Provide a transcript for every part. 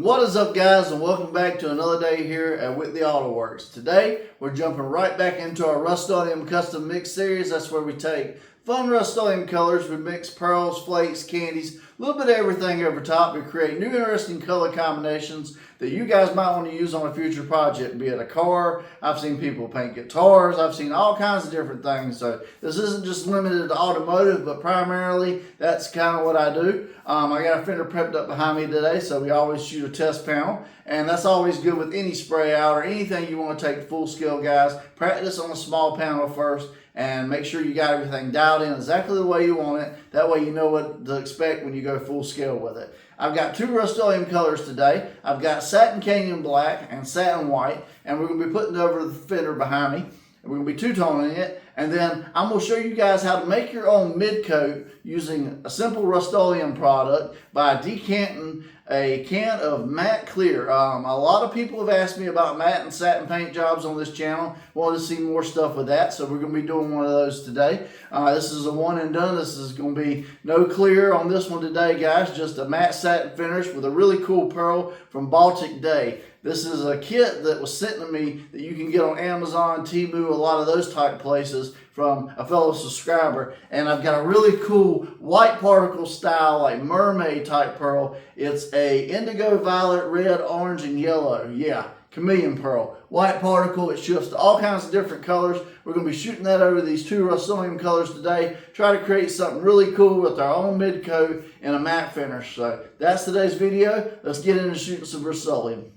What is up, guys, and welcome back to another day here at Whitley Auto Works. Today we're jumping right back into our Rustoleum custom mix series. That's where we take fun Rustoleum colors, we mix pearls, flakes, candies, a little bit of everything over top to create new interesting color combinations that you guys might want to use on a future project, be it a car. I've seen people paint guitars, I've seen all kinds of different things. So this isn't just limited to automotive, but primarily that's kind of what I do. I got a fender prepped up behind me today, so we always shoot a test panel, and that's always good with any spray out or anything you want to take full scale, guys. Practice on a small panel first and make sure you got everything dialed in exactly the way you want it. That way you know what to expect when you go full scale with it. I've got two Rustoleum colors today. I've got satin canyon black and satin white, and we're going to be putting it over the fender behind me. We're going to be two-toning it, and then I'm going to show you guys how to make your own mid-coat using a simple Rustoleum product by decanting a can of matte clear. A lot of people have asked me about matte and satin paint jobs on this channel. Want to see more stuff with that, so we're going to be doing one of those today. This is a one and done. This is going to be no clear on this one today, guys. Just a matte satin finish with a really cool pearl from BALTIC Day. This is a kit that was sent to me that you can get on Amazon, Temu, a lot of those type places from a fellow subscriber. And I've got a really cool white particle style, like mermaid type pearl. It's a indigo, violet, red, orange, and yellow. Yeah, chameleon pearl. White particle, it shifts to all kinds of different colors. We're going to be shooting that over these two Rustoleum colors today. Try to create something really cool with our own mid coat and a matte finish. So that's today's video. Let's get into shooting some Rustoleum.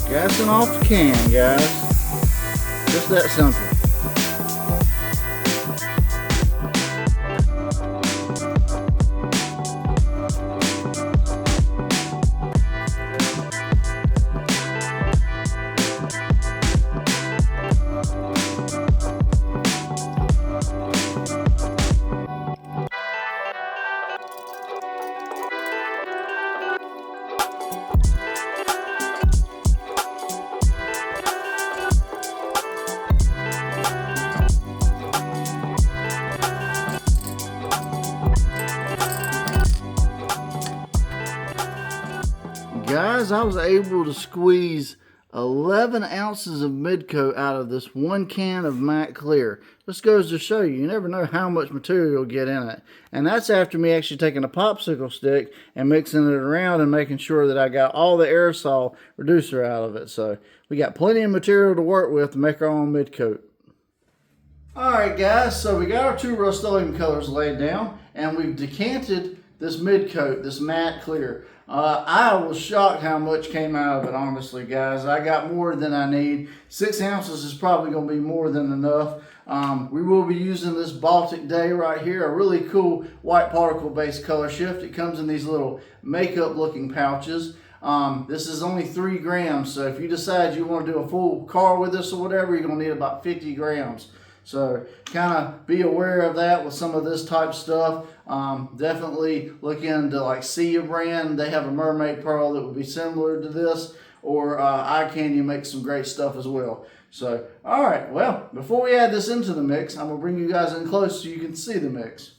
Gassing off the can, guys. Just that simple. Guys, I was able to squeeze 11 ounces of mid-coat out of this one can of matte clear. This goes to show you never know how much material you'll get in it. And that's after me actually taking a popsicle stick and mixing it around and making sure that I got all the aerosol reducer out of it. So we got plenty of material to work with to make our own mid-coat. Alright guys, so we got our two Rustoleum colors laid down, and we've decanted this mid-coat, this matte clear. I was shocked how much came out of it, honestly, guys. I got more than I need. 6 ounces is probably going to be more than enough. We will be using this BALTIC Day right here, a really cool white particle based color shift. It comes in these little makeup looking pouches. This is only 3 grams, so if you decide you want to do a full car with this or whatever, you're going to need about 50 grams. So kind of be aware of that with some of this type stuff. Definitely look into like Sia brand. They have a mermaid pearl that would be similar to this, or Eye Candy makes some great stuff as well. So, all right, well, before we add this into the mix, I'm gonna bring you guys in close so you can see the mix.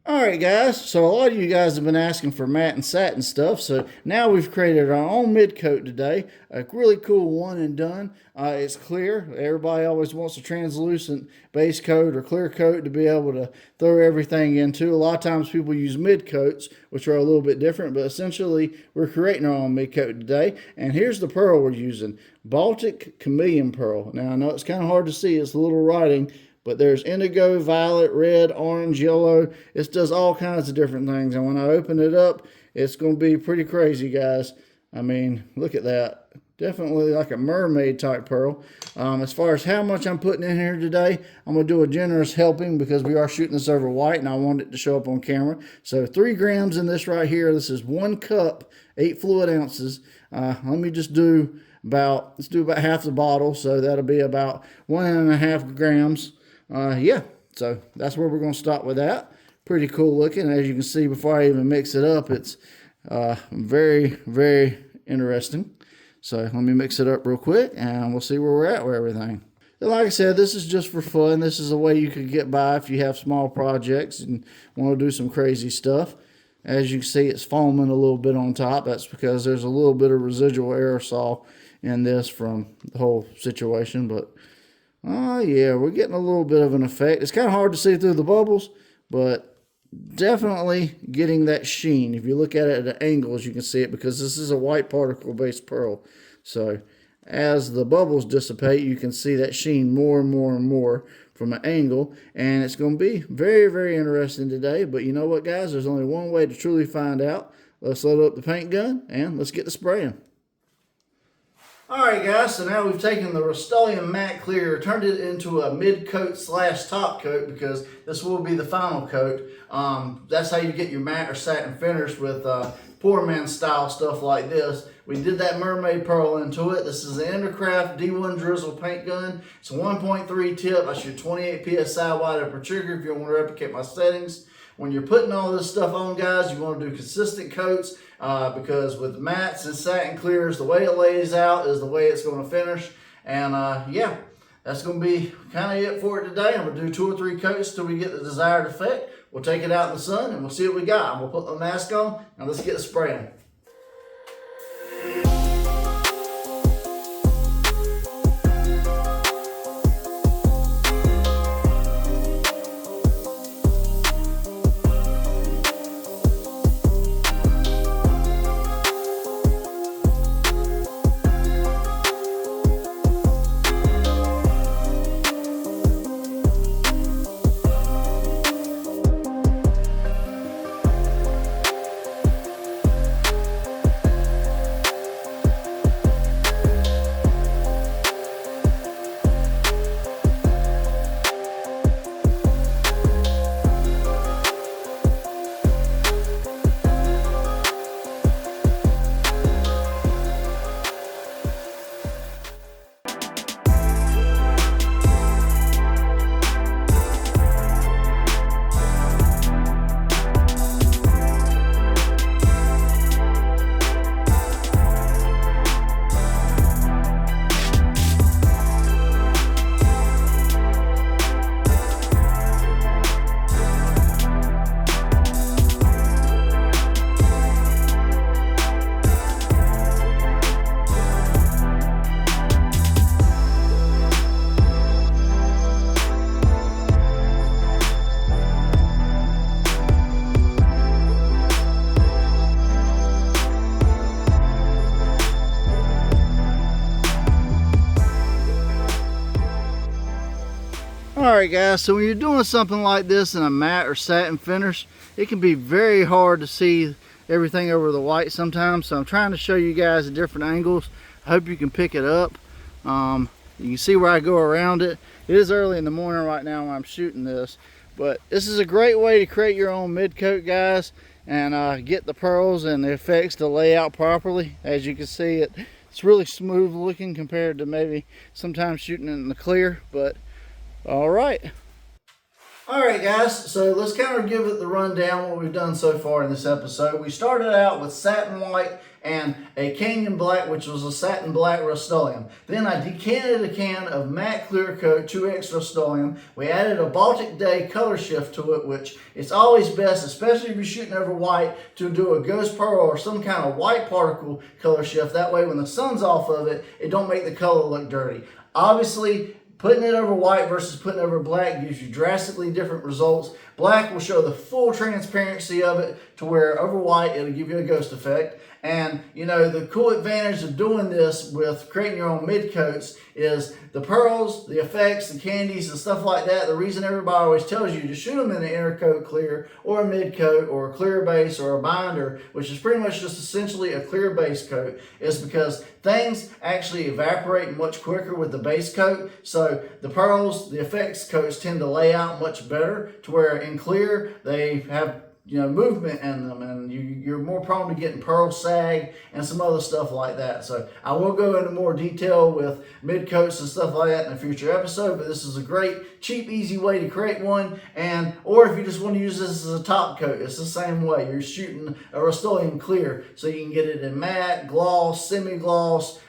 Alright guys, so a lot of you guys have been asking for matte and satin stuff, so now we've created our own mid coat today. A really cool one and done. It's clear. Everybody always wants a translucent base coat or clear coat to be able to throw everything into. A lot of times people use mid coats, which are a little bit different, but essentially we're creating our own mid coat today. And here's the pearl we're using. BALTIC Chameleon Pearl. Now I know it's kind of hard to see, it's a little writing, But there's indigo, violet, red, orange, yellow. It does all kinds of different things. And when I open it up, it's going to be pretty crazy, guys. I mean, look at that. Definitely like a mermaid type pearl. As far as how much I'm putting in here today, I'm going to do a generous helping because we are shooting this over white and I want it to show up on camera. So 3 grams in this right here. This is 1 cup, 8 fluid ounces. Let me just do about, let's do about half the bottle. So that'll be about 1.5 grams. Yeah, so that's where we're going to stop with that. Pretty cool looking. As you can see, before I even mix it up, it's very, very interesting. So let me mix it up real quick and we'll see where we're at with everything. And like I said, this is just for fun. This is a way you could get by if you have small projects and want to do some crazy stuff. As you can see, it's foaming a little bit on top. That's because there's a little bit of residual aerosol in this from the whole situation. But, oh yeah, we're getting a little bit of an effect. It's kind of hard to see through the bubbles, but definitely getting that sheen. If you look at it at angles, you can see it because this is a white particle based pearl. So as the bubbles dissipate, you can see that sheen more and more and more from an angle, and it's going to be very, very interesting today. But you know what, guys, there's only one way to truly find out. Let's load up the paint gun and let's get to spraying. Alright guys, so now we've taken the Rustoleum matte clear, turned it into a mid coat / top coat because this will be the final coat. That's how you get your matte or satin finish with poor man style stuff like this. We did that mermaid pearl into it. This is the Endercraft D1 Drizzle paint gun. It's a 1.3 tip. I shoot 28 psi wide per trigger if you want to replicate my settings. When you're putting all this stuff on, guys, you want to do consistent coats because with mattes and satin clears, the way it lays out is the way it's going to finish. And yeah, that's going to be kind of it for it today. I'm going to do 2 or 3 coats till we get the desired effect. We'll take it out in the sun and we'll see what we got. We'll put the mask on and let's get spraying. Alright guys, so when you're doing something like this in a matte or satin finish, it can be very hard to see everything over the white sometimes. So I'm trying to show you guys at different angles. I hope you can pick it up. You can see where I go around it. It is early in the morning right now when I'm shooting this. But this is a great way to create your own mid coat, guys, and get the pearls and the effects to lay out properly. As you can see, it's really smooth looking compared to maybe sometimes shooting in the clear. But alright guys, so let's kind of give it the rundown what we've done so far in this episode. We started out with satin white and a canyon black, which was a satin black Rustoleum. Then I decanted a can of matte clear coat 2X Rustoleum. We added a Baltic Day color shift to it, which it's always best, especially if you're shooting over white, to do a ghost pearl or some kind of white particle color shift. That way when the sun's off of it, it don't make the color look dirty. Obviously, putting it over white versus putting it over black gives you drastically different results. Black will show the full transparency of it to where over white it'll give you a ghost effect. And you know, the cool advantage of doing this with creating your own mid coats is the pearls, the effects, the candies, and stuff like that. The reason everybody always tells you to shoot them in an inner coat clear or a mid coat or a clear base or a binder, which is pretty much just essentially a clear base coat, is because things actually evaporate much quicker with the base coat. So the pearls, the effects coats tend to lay out much better, to where in clear they have, you know, movement in them, and you're more prone to getting pearl sag and some other stuff like that. So I will go into more detail with mid coats and stuff like that in a future episode, but this is a great, cheap, easy way to create one. And or if you just want to use this as a top coat, it's the same way. You're shooting a Rustoleum clear, so you can get it in matte, gloss, semi-gloss,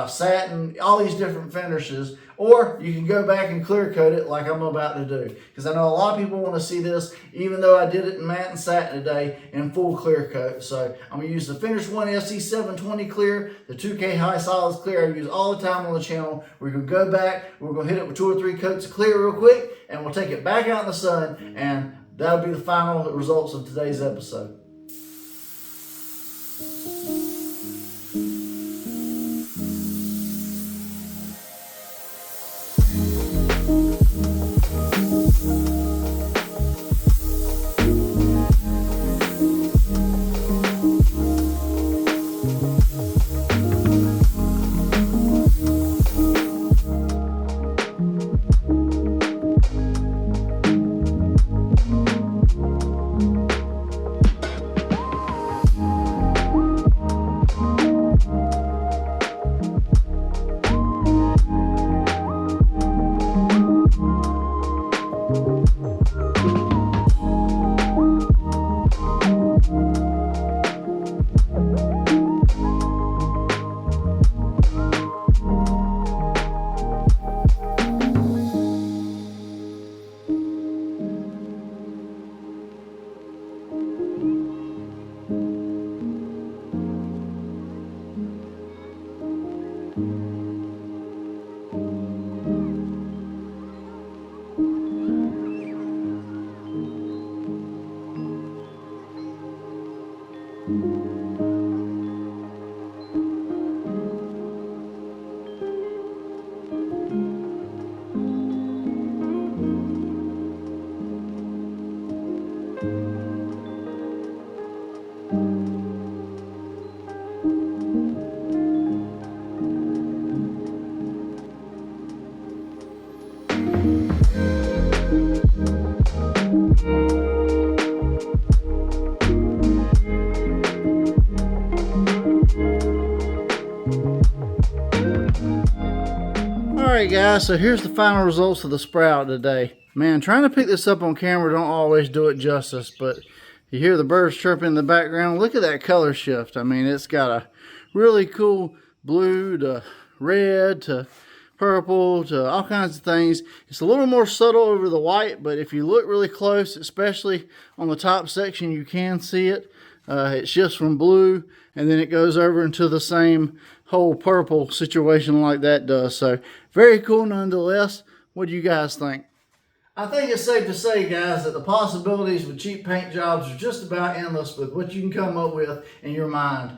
satin, all these different finishes. Or you can go back and clear coat it like I'm about to do, because I know a lot of people want to see this, even though I did it in matte and satin today in full clear coat. So I'm going to use the Finish One SC720 clear, the 2K High Solids clear I use all the time on the channel. We're going to go back, we're going to hit it with 2 or 3 coats of clear real quick, and we'll take it back out in the sun, and that'll be the final results of today's episode. Alright guys, so here's the final results of the sprout today. Man, trying to pick this up on camera don't always do it justice, but you hear the birds chirping in the background. Look at that color shift. I mean, it's got a really cool blue to red to purple to all kinds of things. It's a little more subtle over the white, but if you look really close, especially on the top section, you can see it. It shifts from blue and then it goes over into the same whole purple situation like that does. So very cool nonetheless. What do you guys think? I think it's safe to say, guys, that the possibilities with cheap paint jobs are just about endless with what you can come up with in your mind.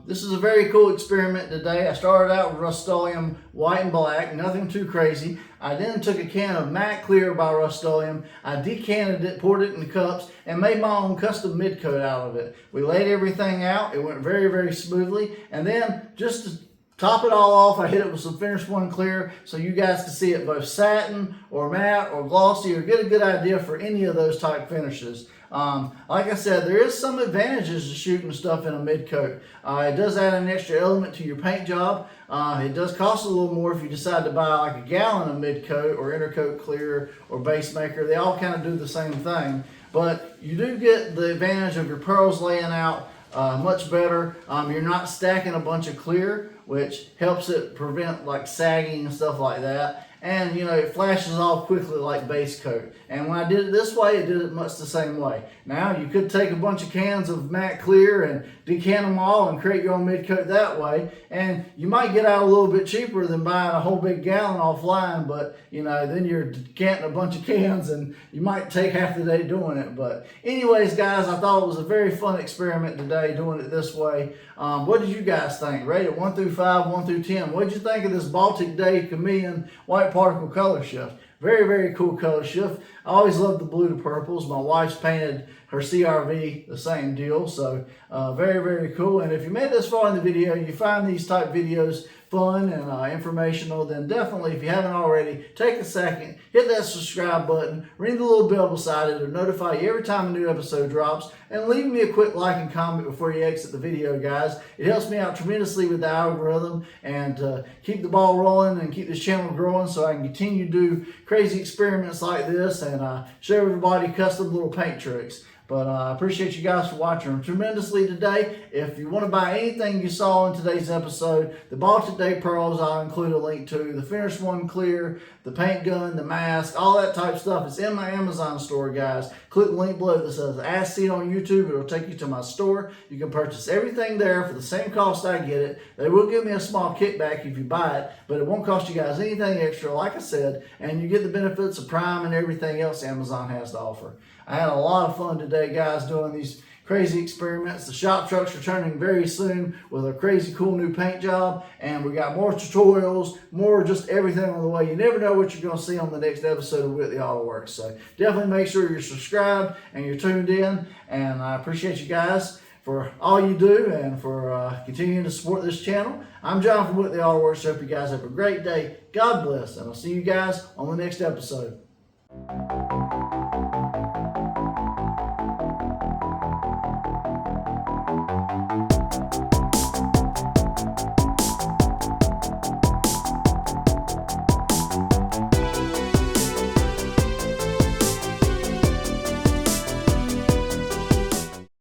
This is a very cool experiment today. I started out with Rustoleum white and black, nothing too crazy. I then took a can of matte clear by Rustoleum. I decanted it, poured it in the cups, and made my own custom mid coat out of it. We laid everything out. It went very, very smoothly. And then just to top it all off, I hit it with some Finish One clear so you guys can see it both satin or matte or glossy, or get a good idea for any of those type finishes. Like I said, there is some advantages to shooting stuff in a mid coat. It does add an extra element to your paint job. It does cost a little more if you decide to buy like a gallon of mid coat or inner coat clear or base maker. They all kind of do the same thing, but you do get the advantage of your pearls laying out much better. You're not stacking a bunch of clear, which helps it prevent like sagging and stuff like that. and it flashes off quickly like base coat. And when I did it this way, it did it much the same way. Now you could take a bunch of cans of matte clear and decant them all and create your own mid coat that way, and you might get out a little bit cheaper than buying a whole big gallon offline, but then you're decanting a bunch of cans and you might take half the day doing it. But anyways, guys, I thought it was a very fun experiment today doing it this way. What did you guys think? Rate it 1 through 5, 1 through 10. What did you think of this Baltic Day Chameleon White Particle Color Shift? Very, very cool color shift. I always love the blue to purples. My wife's painted her CRV the same deal. So very, very cool. And if you made this far in the video, you find these type videos fun and informational, then definitely, if you haven't already, take a second, hit that subscribe button, ring the little bell beside it to notify you every time a new episode drops, and leave me a quick like and comment before you exit the video, guys. It helps me out tremendously with the algorithm and keep the ball rolling and keep this channel growing so I can continue to do crazy experiments like this and show everybody custom little paint tricks. But I appreciate you guys for watching tremendously today. If you want to buy anything you saw in today's episode, the Baltic Day Pearls I'll include a link to, the finished one clear, the paint gun, the mask, all that type of stuff is in my Amazon store, guys. Click the link below that says Ask Seed on YouTube. It'll take you to my store. You can purchase everything there for the same cost I get it. They will give me a small kickback if you buy it, but it won't cost you guys anything extra, like I said, and you get the benefits of Prime and everything else Amazon has to offer. I had a lot of fun today, guys, doing these crazy experiments. The shop truck's returning very soon with a crazy cool new paint job, and we got more tutorials, more just everything on the way. You never know what you're going to see on the next episode of Whitley Auto Works. So definitely make sure you're subscribed and you're tuned in, and I appreciate you guys for all you do and for continuing to support this channel. I'm John from Whitley Auto Works. Hope you guys have a great day. God bless, and I'll see you guys on the next episode.